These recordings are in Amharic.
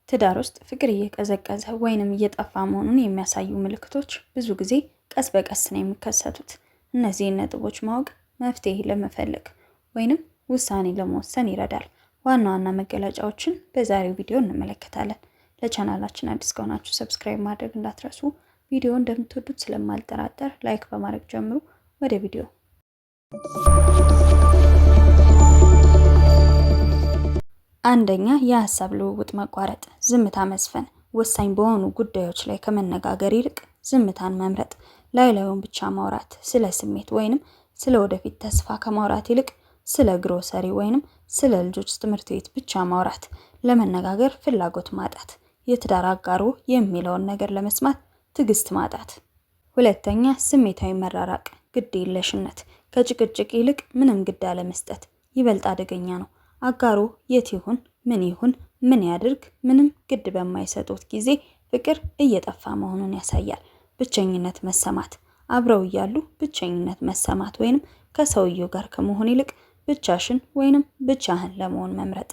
ትዳር ውስጥ ፍቅር እየቀዘቀዘ ወይንም እየጠፋ መሆኑን የሚያሳዩ ምልክቶች ብዙ ጊዜ ቀስ በቀስ ነው የሚከሰቱት። እነዚህን ነጥቦች ማወቅ መፍትሄ ለመፈለግ ወይንም ውሳኔ ለመወሰን ይረዳል። ዋና ዋና መገለጫዎችን በዛሬው ቪዲዮ እንመለከታለን። ለቻናላችን አዲስ ከሆናችሁ ሰብስክራይብ ማድረግ እንዳትረሱ። ቪዲዮ እንደምትወዱት ስለማልጠራጠር ላይክ በማድረግ ጀምሩ። ወደ ቪዲዮ። አንደኛ፣ የሀሳብ ልውውጥ መቋረጥ፣ ዝምታ መስፈን። ወሳኝ በሆኑ ጉዳዮች ላይ ከመነጋገር ይልቅ ዝምታን መምረጥ። ላዩን ብቻ ማውራት፣ ስለ ስሜት ወይንም ስለ ወደፊት ተስፋ ከማውራት ይልቅ ስለ ግሮሰሪ ወይንም ስለ ልጆች ትምህርት ቤት ብቻ ማውራት። ለመነጋገር ፍላጎት ማጣት፣ የትዳር አጋሮ የሚለውን ነገር ለመስማት ትዕግስት ማጣት። ሁለተኛ፣ ስሜታዊ መራራቅ፣ ግድ የለሽነት። ከጭቅጭቅ ይልቅ ምንም ግድ አለመስጠት ይበልጥ አደገኛ ነው። አጋሮ የት ይሁን ምን ያድርግ ምንም ግድ በማይሰጡት ጊዜ ፍቅር እየጠፋ መሆኑን ያሳያል። ብቸኝነት መሰማት፣ አብረው እያሉ ብቸኝነት መሰማት ወይንም ከሰውየው ጋር ከመሆን ይልቅ ብቻሽን ወይንም ብቻህን ለመሆን መምረጥ።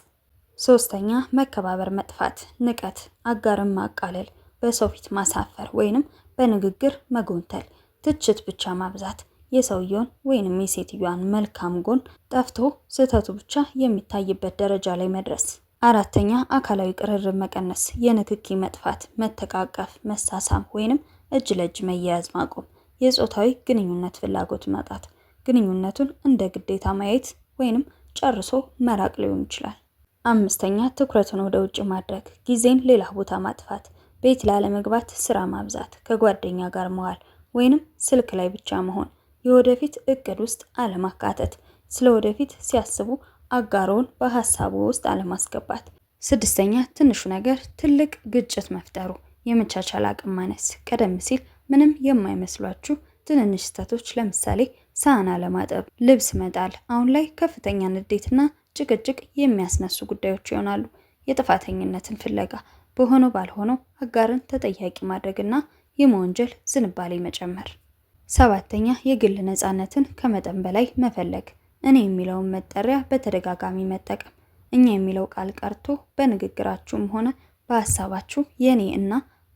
ሶስተኛ፣ መከባበር መጥፋት፣ ንቀት፣ አጋርን ማቃለል፣ በሰው ፊት ማሳፈር ወይንም በንግግር መጎንተል፣ ትችት ብቻ ማብዛት፣ የሰውየውን ወይንም የሴትዮዋን መልካም ጎን ጠፍቶ ስህተቱ ብቻ የሚታይበት ደረጃ ላይ መድረስ። አራተኛ፣ አካላዊ ቅርርብ መቀነስ፣ የንክኪ መጥፋት፣ መተቃቀፍ፣ መሳሳም ወይንም እጅ ለእጅ መያያዝ ማቆም፣ የጾታዊ ግንኙነት ፍላጎት ማጣት፣ ግንኙነቱን እንደ ግዴታ ማየት ወይንም ጨርሶ መራቅ ሊሆን ይችላል። አምስተኛ፣ ትኩረትን ወደ ውጭ ማድረግ፣ ጊዜን ሌላ ቦታ ማጥፋት፣ ቤት ላለመግባት ስራ ማብዛት፣ ከጓደኛ ጋር መዋል ወይንም ስልክ ላይ ብቻ መሆን፣ የወደፊት እቅድ ውስጥ አለማካተት፣ ስለ ወደፊት ሲያስቡ አጋሮውን በሐሳቡ ውስጥ አለማስገባት። ስድስተኛ፣ ትንሹ ነገር ትልቅ ግጭት መፍጠሩ፣ የመቻቻል አቅም ማነስ፣ ቀደም ሲል ምንም የማይመስሏችሁ ትንንሽ ስህተቶች ለምሳሌ ሳህን አለማጠብ፣ ልብስ መጣል አሁን ላይ ከፍተኛ ንዴትና ጭቅጭቅ የሚያስነሱ ጉዳዮች ይሆናሉ። የጥፋተኝነትን ፍለጋ፣ በሆነው ባልሆነው አጋርን ተጠያቂ ማድረግና የመወንጀል ዝንባሌ መጨመር። ሰባተኛ፣ የግል ነፃነትን ከመጠን በላይ መፈለግ፣ እኔ የሚለውን መጠሪያ በተደጋጋሚ መጠቀም፣ እኛ የሚለው ቃል ቀርቶ በንግግራችሁም ሆነ በሀሳባችሁ የኔ እና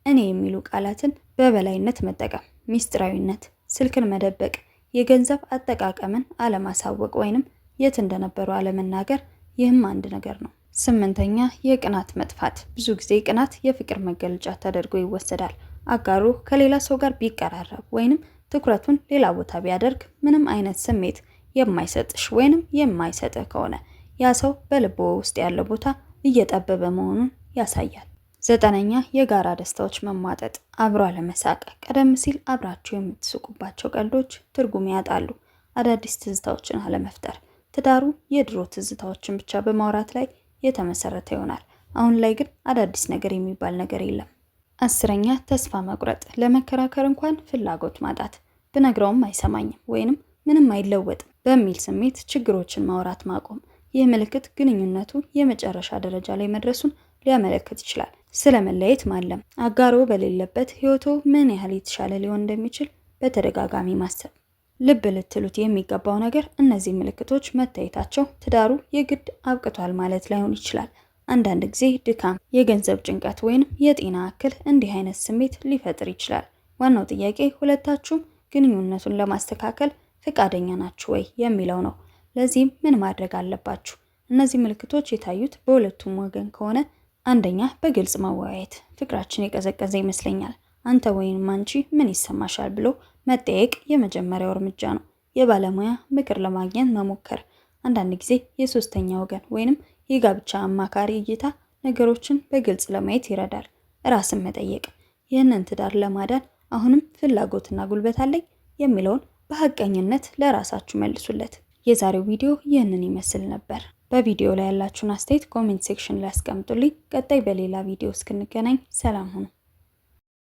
እኔ የሚሉ ቃላትን በበላይነት መጠቀም። ሚስጥራዊነት፣ ስልክን መደበቅ፣ የገንዘብ አጠቃቀምን አለማሳወቅ ወይንም የት እንደነበሩ አለመናገር፣ ይህም አንድ ነገር ነው። ስምንተኛ፣ የቅናት መጥፋት፣ ብዙ ጊዜ ቅናት የፍቅር መገለጫ ተደርጎ ይወሰዳል። አጋሩ ከሌላ ሰው ጋር ቢቀራረብ ወይንም ትኩረቱን ሌላ ቦታ ቢያደርግ ምንም አይነት ስሜት የማይሰጥሽ ወይንም የማይሰጥህ ከሆነ ያ ሰው በልቦ ውስጥ ያለው ቦታ እየጠበበ መሆኑን ያሳያል። ዘጠነኛ፣ የጋራ ደስታዎች መሟጠጥ፣ አብሮ አለመሳቅ፣ ቀደም ሲል አብራችሁ የምትስቁባቸው ቀልዶች ትርጉም ያጣሉ። አዳዲስ ትዝታዎችን አለመፍጠር፣ ትዳሩ የድሮ ትዝታዎችን ብቻ በማውራት ላይ የተመሰረተ ይሆናል። አሁን ላይ ግን አዳዲስ ነገር የሚባል ነገር የለም። አስረኛ፣ ተስፋ መቁረጥ፣ ለመከራከር እንኳን ፍላጎት ማጣት፣ ብነግረውም አይሰማኝም ወይንም ምንም አይለወጥም በሚል ስሜት ችግሮችን ማውራት ማቆም። ይህ ምልክት ግንኙነቱ የመጨረሻ ደረጃ ላይ መድረሱን ሊያመለክት ይችላል። ስለ መለየት ማለም፣ አጋሮ በሌለበት ህይወቶ ምን ያህል የተሻለ ሊሆን እንደሚችል በተደጋጋሚ ማሰብ። ልብ ልትሉት የሚገባው ነገር እነዚህ ምልክቶች መታየታቸው ትዳሩ የግድ አብቅቷል ማለት ላይሆን ይችላል። አንዳንድ ጊዜ ድካም፣ የገንዘብ ጭንቀት ወይንም የጤና እክል እንዲህ አይነት ስሜት ሊፈጥር ይችላል። ዋናው ጥያቄ ሁለታችሁም ግንኙነቱን ለማስተካከል ፈቃደኛ ናችሁ ወይ የሚለው ነው። ለዚህም ምን ማድረግ አለባችሁ? እነዚህ ምልክቶች የታዩት በሁለቱም ወገን ከሆነ አንደኛ፣ በግልጽ መወያየት፣ ፍቅራችን የቀዘቀዘ ይመስለኛል፣ አንተ ወይንም አንቺ ምን ይሰማሻል ብሎ መጠየቅ የመጀመሪያው እርምጃ ነው። የባለሙያ ምክር ለማግኘት መሞከር፣ አንዳንድ ጊዜ የሶስተኛ ወገን ወይንም የጋብቻ አማካሪ እይታ ነገሮችን በግልጽ ለማየት ይረዳል። ራስን መጠየቅ፣ ይህንን ትዳር ለማዳን አሁንም ፍላጎትና ጉልበት አለኝ የሚለውን በሐቀኝነት ለራሳችሁ መልሱለት። የዛሬው ቪዲዮ ይህንን ይመስል ነበር። በቪዲዮ ላይ ያላችሁን አስተያየት ኮሜንት ሴክሽን ላይ አስቀምጡልኝ። ቀጣይ በሌላ ቪዲዮ እስክንገናኝ ሰላም ሁኑ።